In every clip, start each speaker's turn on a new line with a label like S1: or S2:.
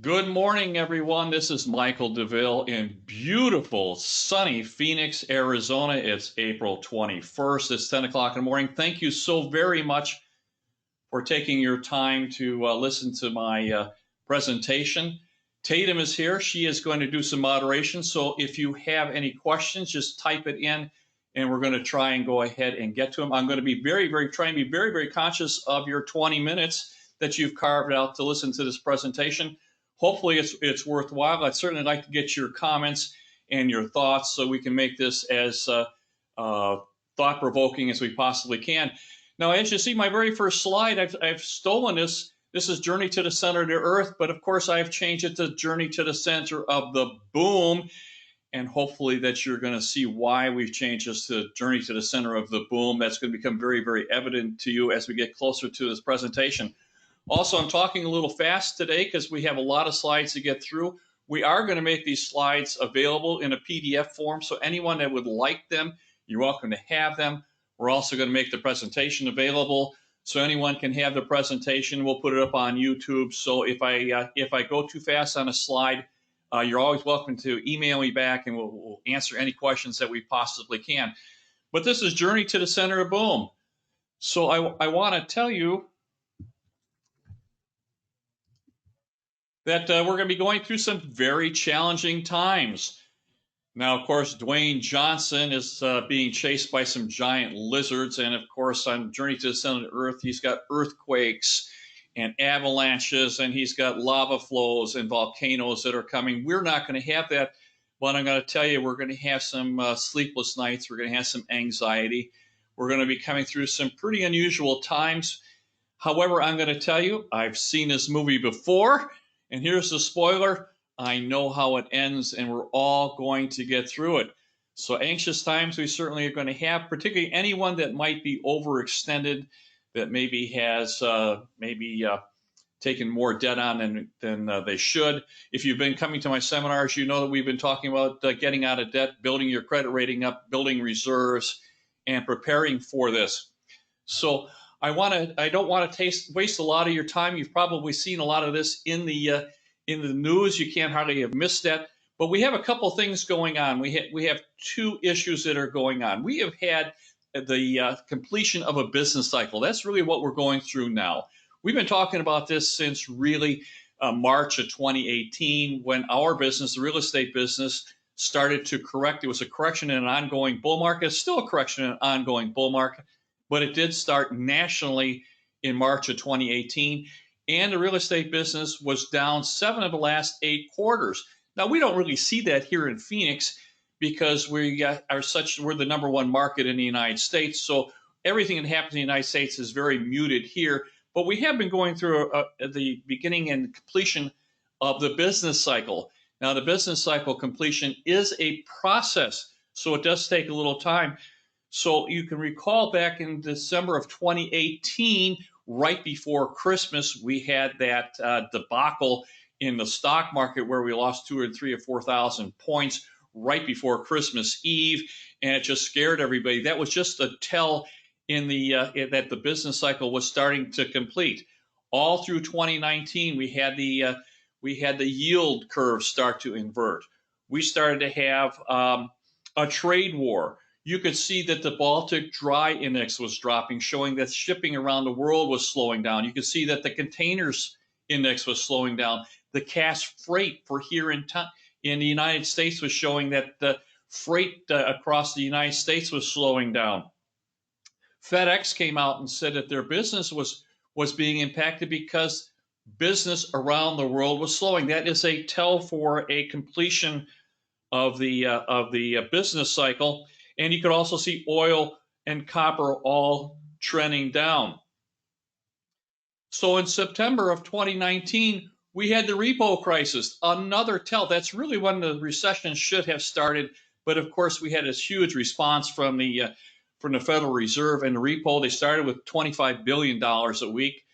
S1: Good morning, everyone. This is Michael DeVille in beautiful, sunny Phoenix, Arizona. It's April 21st. It's 10 o'clock in the morning. Thank you so very much for taking your time to listen to my presentation. Tatum is here. She is going to do some moderation. So if you have any questions, just type it in and we're going to try and go ahead and get to them. I'm going to be trying to be very conscious of your 20 minutes that you've carved out to listen to this presentation. Hopefully it's worthwhile. I'd certainly like to get your comments and your thoughts so we can make this as thought-provoking as we possibly can. Now, as you see, my very first slide, I've stolen this. This is Journey to the Center of the Earth, but of course I've changed it to Journey to the Center of the Boom, and hopefully that you're going to see why we've changed this to Journey to the Center of the Boom. That's going to become very evident to you as we get closer to this presentation. Also, I'm talking a little fast today because we have a lot of slides to get through. We are going to make these slides available in a PDF form, so anyone that would like them, you're welcome to have them. We're also going to make the presentation available so anyone can have the presentation. We'll put it up on YouTube. So if I go too fast on a slide, you're always welcome to email me back and we'll answer any questions that we possibly can. But this is Journey to the Center of Boom. So I want to tell you that we're going to be going through some very challenging times. Now, of course, Dwayne Johnson is being chased by some giant lizards. And of course, on Journey to the Center of the Earth, he's got earthquakes and avalanches, and he's got lava flows and volcanoes that are coming. We're not going to have that, but I'm going to tell you, we're going to have some sleepless nights. We're going to have some anxiety. We're going to be coming through some pretty unusual times. However, I'm going to tell you, I've seen this movie before, and here's the spoiler. I know how it ends, and we're all going to get through it. So anxious times we certainly are going to have, particularly anyone that might be overextended, that maybe has taken more debt on than they should. If you've been coming to my seminars, you know that we've been talking about getting out of debt, building your credit rating up, building reserves, and preparing for this. So I don't want to waste a lot of your time. You've probably seen a lot of this in the news. You can't hardly have missed that. But we have a couple things going on. We have two issues that are going on. We have had the completion of a business cycle. That's really what we're going through now. We've been talking about this since really March of 2018 when our business, the real estate business, started to correct. It was a correction in an ongoing bull market. It's still a correction in an ongoing bull market, but it did start nationally in March of 2018. And the real estate business was down 7 of the last 8 quarters. Now, we don't really see that here in Phoenix because we're the #1 market in the United States. So everything that happens in the United States is very muted here. But we have been going through the beginning and completion of the business cycle. Now, the business cycle completion is a process, so it does take a little time. So you can recall back in December of 2018, right before Christmas, we had that debacle in the stock market where we lost 2,000 or 3,000 or 4,000 points right before Christmas Eve, and it just scared everybody. That was just a tell that the business cycle was starting to complete. All through 2019, we had the yield curve start to invert. We started to have a trade war. You could see that the Baltic Dry Index was dropping, showing that shipping around the world was slowing down. You could see that the containers index was slowing down. The cash freight for here in the United States was showing that the freight across the United States was slowing down. FedEx came out and said that their business was being impacted because business around the world was slowing. That is a tell for a completion of the business cycle. And you could also see oil and copper all trending down. So in September of 2019, we had the repo crisis, another tell. That's really when the recession should have started. But of course, we had this huge response from the Federal Reserve and the repo. They started with $25 billion a week,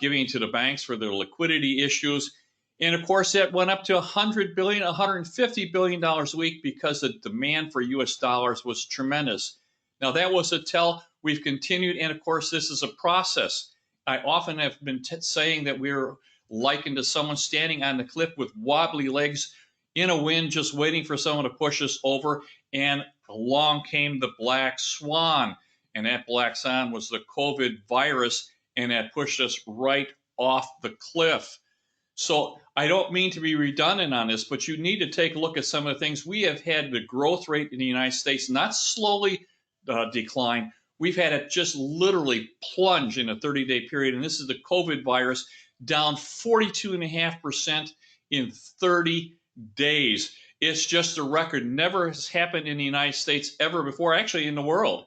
S1: giving to the banks for their liquidity issues. And of course, that went up to $100 billion, $150 billion a week because the demand for U.S. dollars was tremendous. Now, that was a tell. We've continued, and of course, this is a process. I often have been saying that we're likened to someone standing on the cliff with wobbly legs in a wind, just waiting for someone to push us over. And along came the black swan. And that black swan was the COVID virus, and that pushed us right off the cliff. So I don't mean to be redundant on this, but you need to take a look at some of the things. We have had the growth rate in the United States not slowly decline. We've had it just literally plunge in a 30-day period. And this is the COVID virus, down 42.5% in 30 days. It's just a record. Never has happened in the United States ever before, actually in the world.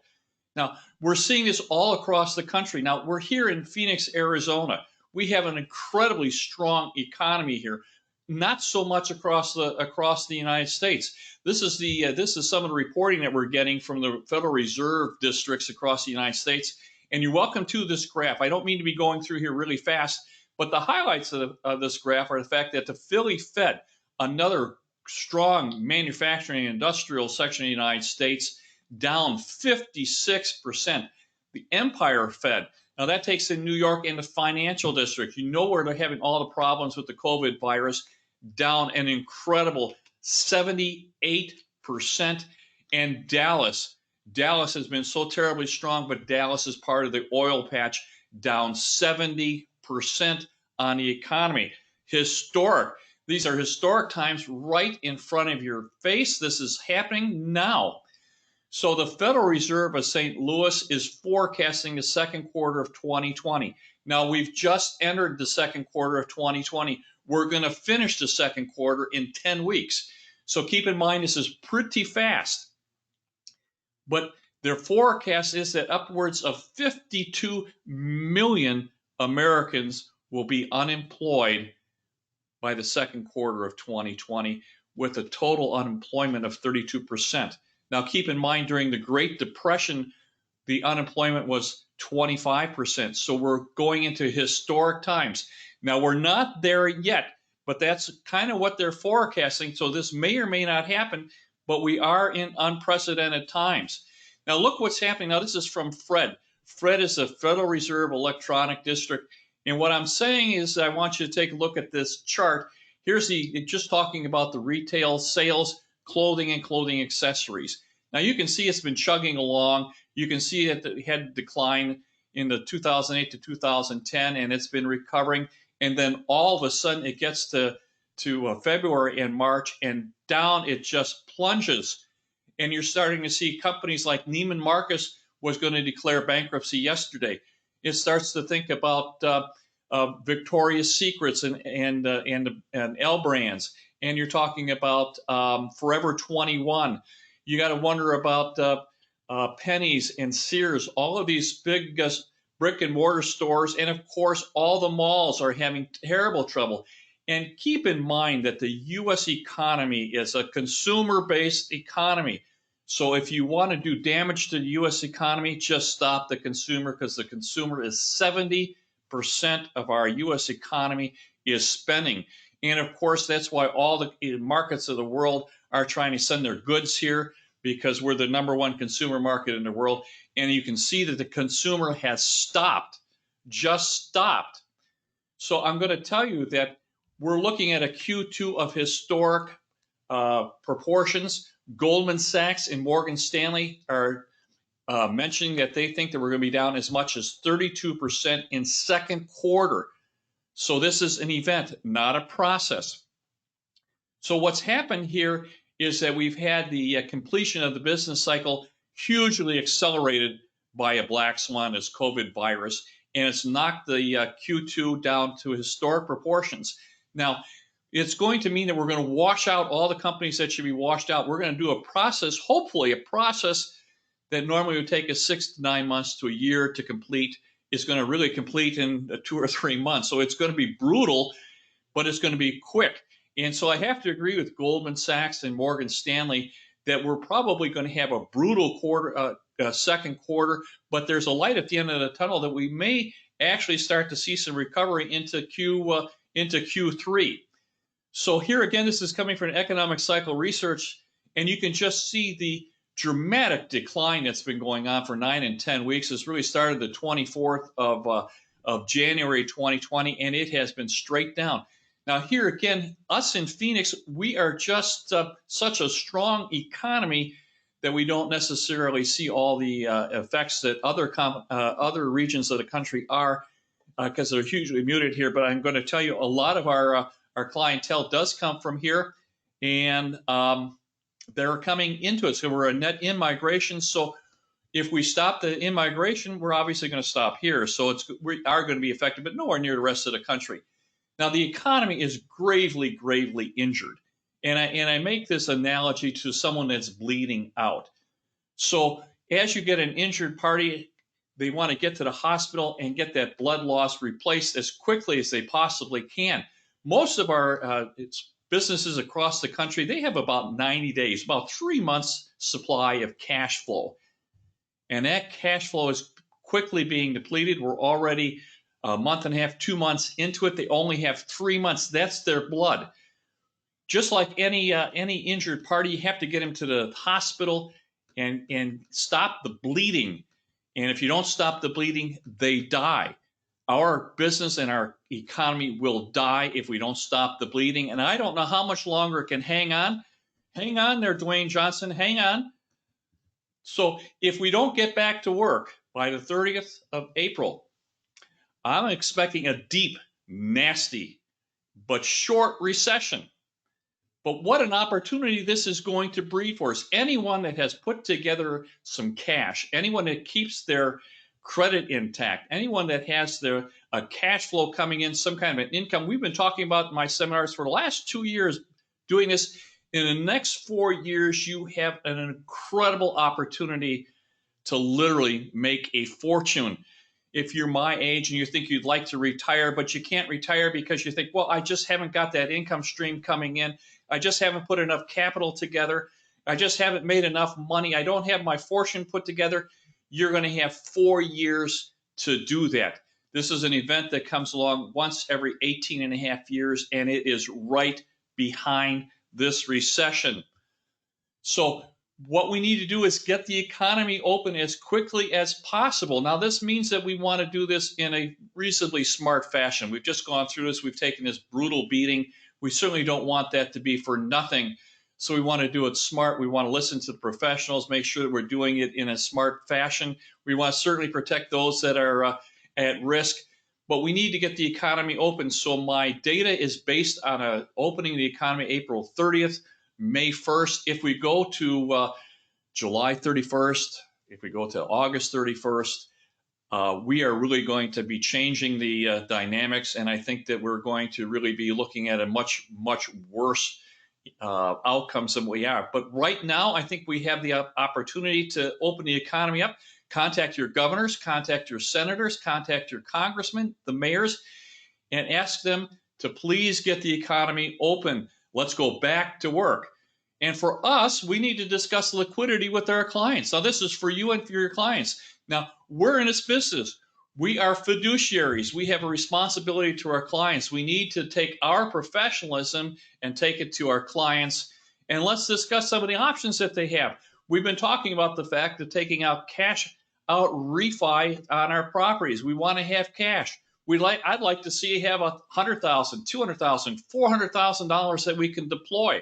S1: Now, we're seeing this all across the country. Now, we're here in Phoenix, Arizona. We have an incredibly strong economy here, not so much across the United States. This is some of the reporting that we're getting from the Federal Reserve districts across the United States. And you're welcome to this graph. I don't mean to be going through here really fast, but the highlights of this graph are the fact that the Philly Fed, another strong manufacturing and industrial section of the United States, down 56%. The Empire Fed, now that takes in New York and the financial district. You know where they're having all the problems with the COVID virus, down an incredible 78%. And Dallas has been so terribly strong, but Dallas is part of the oil patch, down 70% on the economy. Historic. These are historic times right in front of your face. This is happening now. So the Federal Reserve of St. Louis is forecasting the second quarter of 2020. Now, we've just entered the second quarter of 2020. We're going to finish the second quarter in 10 weeks. So keep in mind, this is pretty fast. But their forecast is that upwards of 52 million Americans will be unemployed by the second quarter of 2020, with a total unemployment of 32%. Now, keep in mind, during the Great Depression, the unemployment was 25%. So we're going into historic times. Now, we're not there yet, but that's kind of what they're forecasting. So this may or may not happen, but we are in unprecedented times. Now, look what's happening. Now, this is from Fred. Fred is the Federal Reserve Electronic District. And what I'm saying is I want you to take a look at this chart. Here's just talking about the retail sales, clothing and clothing accessories. Now you can see it's been chugging along. You can see that it had decline in the 2008 to 2010, and it's been recovering. And then all of a sudden it gets to February and March, and down it just plunges. And you're starting to see companies like Neiman Marcus was going to declare bankruptcy yesterday. It starts to think about Victoria's Secrets and L Brands. And you're talking about Forever 21. You got to wonder about Penny's and Sears, all of these big brick and mortar stores. And of course, all the malls are having terrible trouble. And keep in mind that the U.S. economy is a consumer-based economy. So if you want to do damage to the U.S. economy, just stop the consumer, because the consumer is 70% of our U.S. economy is spending. And of course, that's why all the markets of the world are trying to send their goods here, because we're the #1 consumer market in the world. And you can see that the consumer has stopped, just stopped. So I'm going to tell you that we're looking at a Q2 of historic proportions. Goldman Sachs and Morgan Stanley are mentioning that they think that we're going to be down as much as 32% in second quarter. So this is an event, not a process. So what's happened here is that we've had the completion of the business cycle hugely accelerated by a black swan, this COVID virus, and it's knocked the Q2 down to historic proportions. Now, it's going to mean that we're going to wash out all the companies that should be washed out. We're going to do a process, hopefully a process that normally would take us 6 to 9 months to a year to complete. Is going to really complete in 2 or 3 months. So it's going to be brutal, but it's going to be quick. And so I have to agree with Goldman Sachs and Morgan Stanley that we're probably going to have a brutal second quarter, but there's a light at the end of the tunnel that we may actually start to see some recovery into Q3. So here again, this is coming from economic cycle research, and you can just see the dramatic decline that's been going on for 9 and 10 weeks. It's really started the 24th of January 2020, and it has been straight down. Now, here again, us in Phoenix, we are just such a strong economy that we don't necessarily see all the effects that other regions of the country are, because they're hugely muted here. But I'm going to tell you, a lot of our clientele does come from here, and they're coming into it. So we're a net in-migration. So if we stop the in-migration, we're obviously going to stop here. So we are going to be affected, but nowhere near the rest of the country. Now, the economy is gravely, gravely injured. And I make this analogy to someone that's bleeding out. So as you get an injured party, they want to get to the hospital and get that blood loss replaced as quickly as they possibly can. Most of our businesses across the country, they have about 90 days, about 3 months supply of cash flow. And that cash flow is quickly being depleted. We're already a month and a half, 2 months into it. They only have 3 months. That's their blood. Just like any injured party, you have to get them to the hospital and stop the bleeding. And if you don't stop the bleeding, they die. Our business and our economy will die if we don't stop the bleeding. And I don't know how much longer it can hang on. Hang on there, Dwayne Johnson, hang on. So if we don't get back to work by the 30th of April, I'm expecting a deep, nasty, but short recession. But what an opportunity this is going to breed for us. Anyone that has put together some cash, anyone that keeps their credit intact, anyone that has their cash flow coming in, some kind of an income. We've been talking about in my seminars for the last 2 years doing this. In the next 4 years, you have an incredible opportunity to literally make a fortune. If you're my age and you think you'd like to retire, but you can't retire because you think, well, I just haven't got that income stream coming in. I just haven't put enough capital together. I just haven't made enough money. I don't have my fortune put together. You're going to have 4 years to do that. This is an event that comes along once every 18 and a half years, and it is right behind this recession. So what we need to do is get the economy open as quickly as possible. Now, this means that we want to do this in a reasonably smart fashion. We've just gone through this. We've taken this brutal beating. We certainly don't want that to be for nothing. So we want to do it smart. We want to listen to the professionals, make sure that we're doing it in a smart fashion. We want to certainly protect those that are at risk. But we need to get the economy open. So my data is based on opening the economy April 30th, May 1st. If we go to July 31st, if we go to August 31st, we are really going to be changing the dynamics. And I think that we're going to really be looking at a much, much worse outcomes than we are. But right now, I think we have the opportunity to open the economy up. Contact your governors, contact your senators, contact your congressmen, the mayors, and ask them to please get the economy open. Let's go back to work. And for us, we need to discuss liquidity with our clients. Now, this is for you and for your clients. Now, we're in this business. We are fiduciaries. We have a responsibility to our clients. We need to take our professionalism and take it to our clients. And let's discuss some of the options that they have. We've been talking about the fact of taking out cash out refi on our properties. We want to have cash. I'd like to see you have $100,000, $200,000, $400,000 that we can deploy.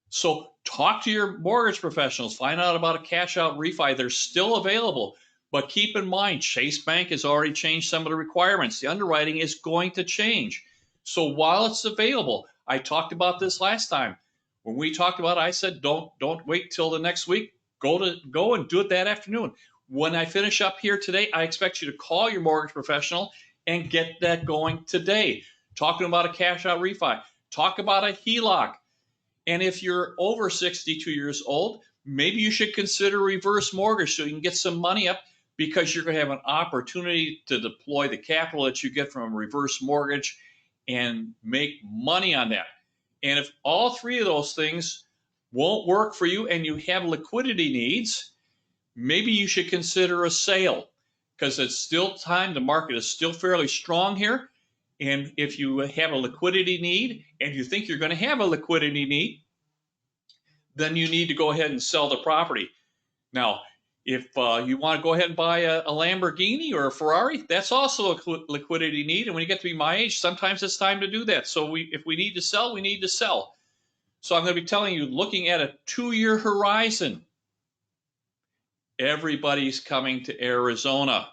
S1: So talk to your mortgage professionals. Find out about a cash out refi. They're still available. But keep in mind, Chase Bank has already changed some of the requirements. The underwriting is going to change. So while it's available, I talked about this last time. When we talked about it, I said, don't wait till the next week. Go and do it that afternoon. When I finish up here today, I expect you to call your mortgage professional and get that going today. Talking about a cash out refi. Talk about a HELOC. And if you're over 62 years old, maybe you should consider reverse mortgage so you can get some money up, because you're going to have an opportunity to deploy the capital that you get from a reverse mortgage and make money on that. And if all three of those things won't work for you and you have liquidity needs, maybe you should consider a sale, because it's still time. The market is still fairly strong here. And if you have a liquidity need and you think you're going to have a liquidity need, then you need to go ahead and sell the property. Now, If you want to go ahead and buy a Lamborghini or a Ferrari, that's also a liquidity need. And when you get to be my age, sometimes it's time to do that. So if we need to sell, we need to sell. So I'm going to be telling you, looking at a 2-year horizon, everybody's coming to Arizona.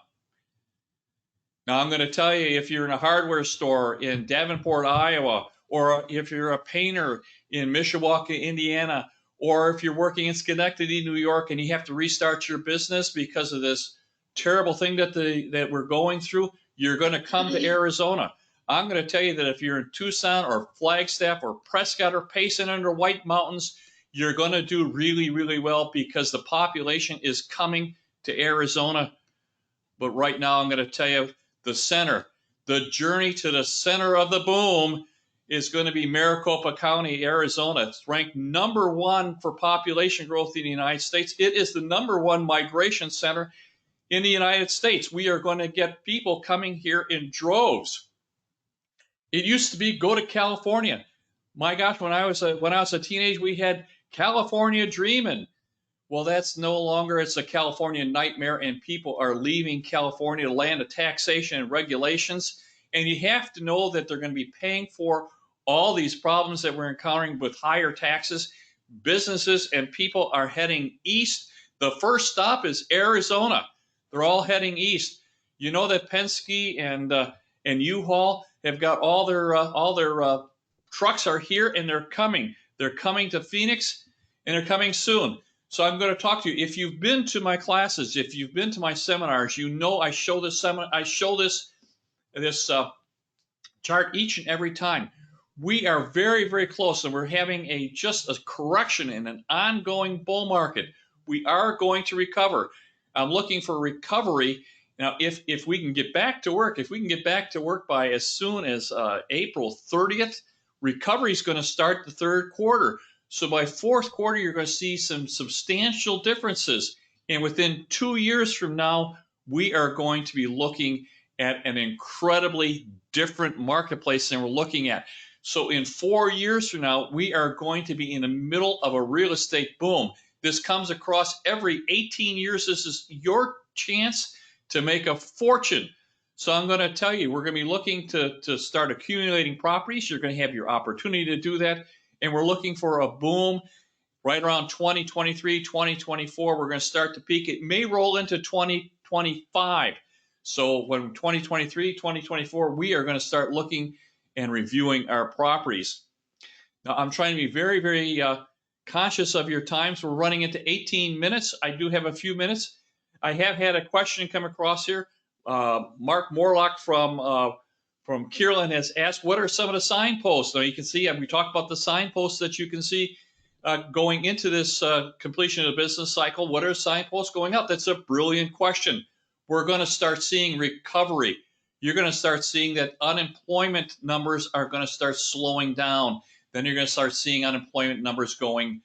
S1: Now, I'm going to tell you, if you're in a hardware store in Davenport, Iowa, or if you're a painter in Mishawaka, Indiana, or if you're working in Schenectady, New York, and you have to restart your business because of this terrible thing that we're going through, you're going to come to Arizona. I'm going to tell you that if you're in Tucson or Flagstaff or Prescott or Payson under White Mountains, you're going to do really, really well because the population is coming to Arizona. But right now, I'm going to tell you, the journey to the center of the boom is going to be Maricopa County, Arizona. It's ranked #1 for population growth in the United States. It is the #1 migration center in the United States. We are going to get people coming here in droves. It used to be go to California. My gosh, when I was a teenager, we had California dreaming. Well, that's no longer, it's a California nightmare, and people are leaving California, the land of taxation and regulations. And you have to know that they're going to be paying for all these problems that we're encountering with higher taxes. Businesses and people are heading east. The first stop is Arizona. They're all heading east. You know that Penske and U-Haul have got all their trucks are here, and they're coming. They're coming to Phoenix, and they're coming soon. So I'm going to talk to you. If you've been to my classes, if you've been to my seminars, you know I show this chart each and every time. We are very, very close, and we're having just a correction in an ongoing bull market. We are going to recover. I'm looking for recovery. Now, if we can get back to work, by as soon as April 30th, recovery is going to start the third quarter. So by fourth quarter, you're going to see some substantial differences. And within 2 years from now, we are going to be looking at an incredibly different marketplace than we're looking at. So in 4 years from now, we are going to be in the middle of a real estate boom. This comes across every 18 years. This is your chance to make a fortune. So I'm going to tell you, we're going to be looking to start accumulating properties. You're going to have your opportunity to do that. And we're looking for a boom right around 2023, 2024. We're going to start to peak. It may roll into 2025. So when 2023, 2024, we are going to start looking and reviewing our properties. Now, I'm trying to be very, very conscious of your time. So we're running into 18 minutes. I do have a few minutes. I have had a question come across here. Mark Morlock from Kierland has asked, what are some of the signposts? Now you can see, we talked about the signposts that you can see going into this completion of the business cycle. What are signposts going up? That's a brilliant question. We're going to start seeing recovery. You're going to start seeing that unemployment numbers are going to start slowing down. Then you're going to start seeing unemployment numbers going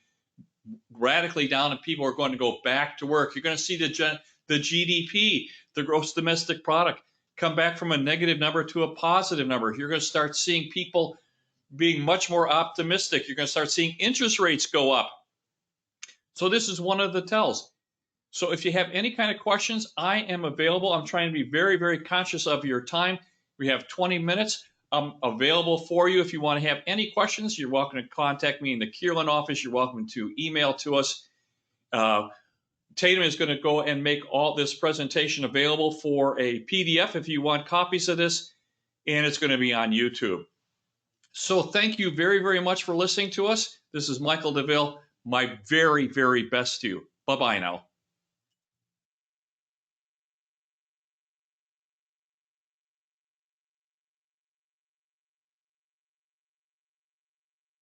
S1: radically down, and people are going to go back to work. You're going to see the GDP, the gross domestic product, come back from a negative number to a positive number. You're going to start seeing people being much more optimistic. You're going to start seeing interest rates go up. So this is one of the tells. So if you have any kind of questions, I am available. I'm trying to be very, very conscious of your time. We have 20 minutes. I'm available for you. If you want to have any questions, you're welcome to contact me in the Kierland office. You're welcome to email to us. Tatum is going to go and make all this presentation available for a PDF if you want copies of this, and it's going to be on YouTube. So thank you very, very much for listening to us. This is Michael DeVille. My very, very best to you. Bye-bye now.